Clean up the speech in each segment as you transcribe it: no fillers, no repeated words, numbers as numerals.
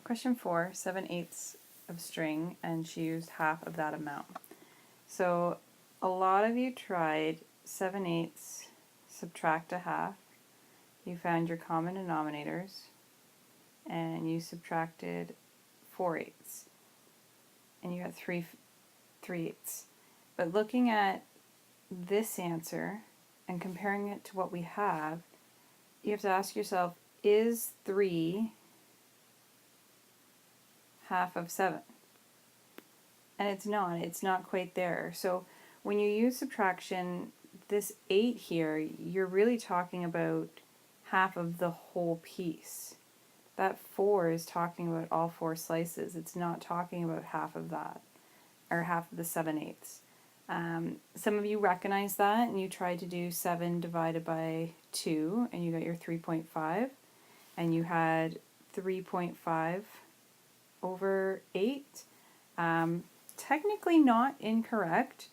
Question 4, 7/8 of string, and she used half of that amount. So a lot of you tried 7/8, subtract a half. You found your common denominators, and you subtracted 4/8, and you got 3/8. But looking at this answer and comparing it to what we have, you have to ask yourself, is 3 half of 7? And it's not quite there. So when you use subtraction, this 8 here, you're really talking about half of the whole piece. That 4 is talking about all 4 slices. It's not talking about half of that, or half of the 7/8. Some of you recognize that, and you tried to do 7 divided by 2, and you got your 3.5, and you had 3.5 over 8. Technically not incorrect,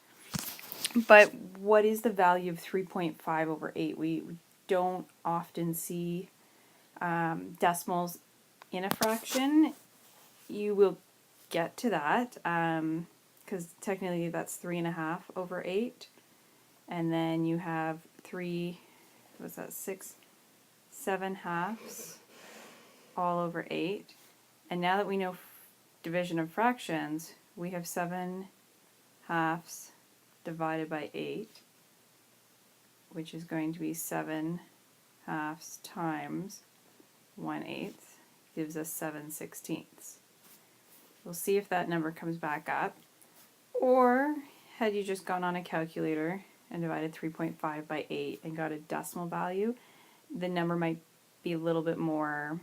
but what is the value of 3.5 over 8? We don't often see decimals in a fraction. You will get to that because technically that's 3.5 over 8, and then you have 7 halves all over 8. And now that we know division of fractions, we have 7 halves divided by 8, which is going to be 7 halves times 1/8, gives us 7/16. We'll see if that number comes back up. Or had you just gone on a calculator and divided 3.5 by 8 and got a decimal value, the number might be a little bit more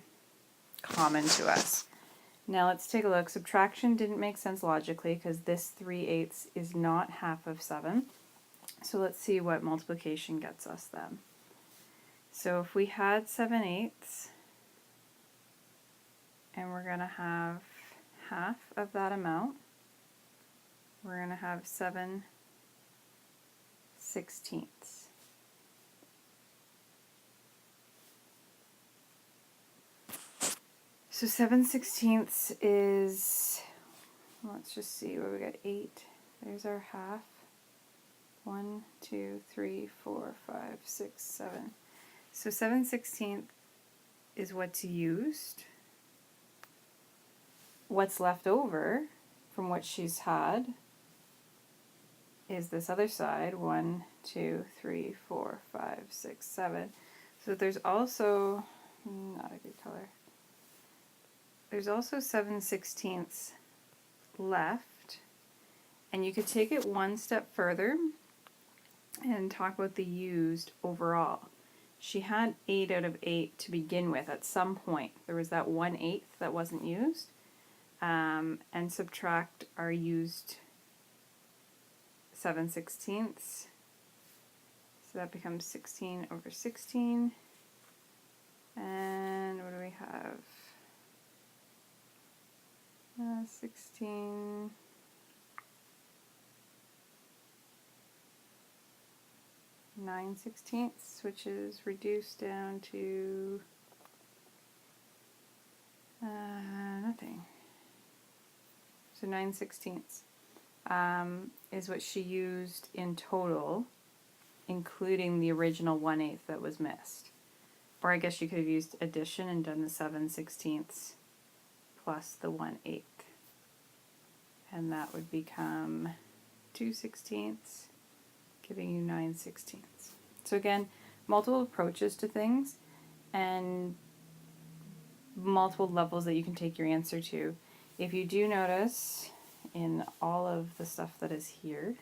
common to us. Now let's take a look. Subtraction didn't make sense logically because this 3/8 is not half of 7. So let's see what multiplication gets us then. So if we had 7/8, and we're going to have half of that amount, we're going to have 7/16. So 7/16 is, let's just see, where we got 8. There's our half. 1, 2, 3, 4, 5, 6, 7. So 7/16 is what's used. What's left over from what she's had is this other side. 1, 2, 3, 4, 5, 6, 7. So there's also, not a good color. There's also 7/16 left, and you could take it one step further and talk about the used overall. She had 8 out of 8 to begin with at some point. There was that 1/8 that wasn't used, and subtract our used 7/16. So that becomes 16 over 16. And what do we have? 16. Nine sixteenths, which is reduced down to nothing. So 9/16 is what she used in total, including the original 1/8 that was missed. Or I guess you could have used addition and done the 7/16 plus the 1/8. And that would become 2/16, giving you 9/16. So again, multiple approaches to things and multiple levels that you can take your answer to. If you do notice in all of the stuff that is here,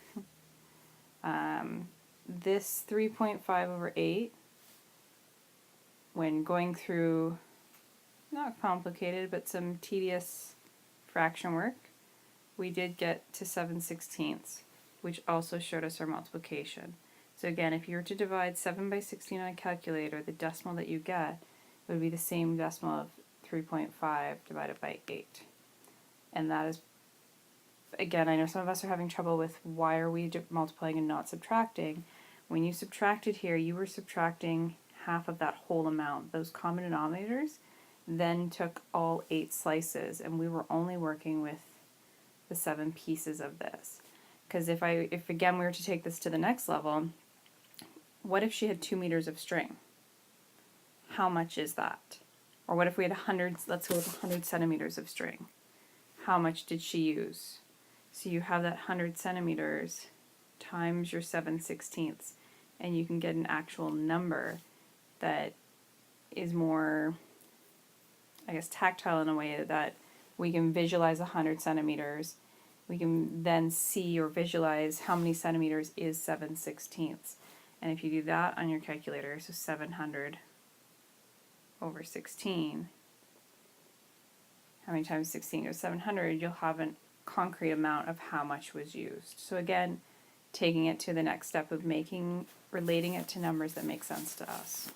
this 3.5 over 8, when going through, not complicated, but some tedious fraction work, we did get to 7/16, which also showed us our multiplication. So again, if you were to divide 7 by 16 on a calculator, the decimal that you get would be the same decimal of 3.5 divided by 8. And that is, again, I know some of us are having trouble with why are we multiplying and not subtracting. When you subtracted here, you were subtracting half of that whole amount. Those common denominators, then took all 8 slices, and we were only working with the 7 pieces of this. Because if again we were to take this to the next level, what if she had 2 meters of string? How much is that? Or what if we had 100, let's go with 100 centimeters of string. How much did she use? So you have that 100 centimeters times your 7/16, and you can get an actual number that is more, I guess, tactile in a way that we can visualize 100 centimeters. We can then see or visualize how many centimeters is 7/16. And if you do that on your calculator, so 700 over 16, how many times 16 goes 700, you'll have a concrete amount of how much was used. So again, taking it to the next step of relating it to numbers that make sense to us.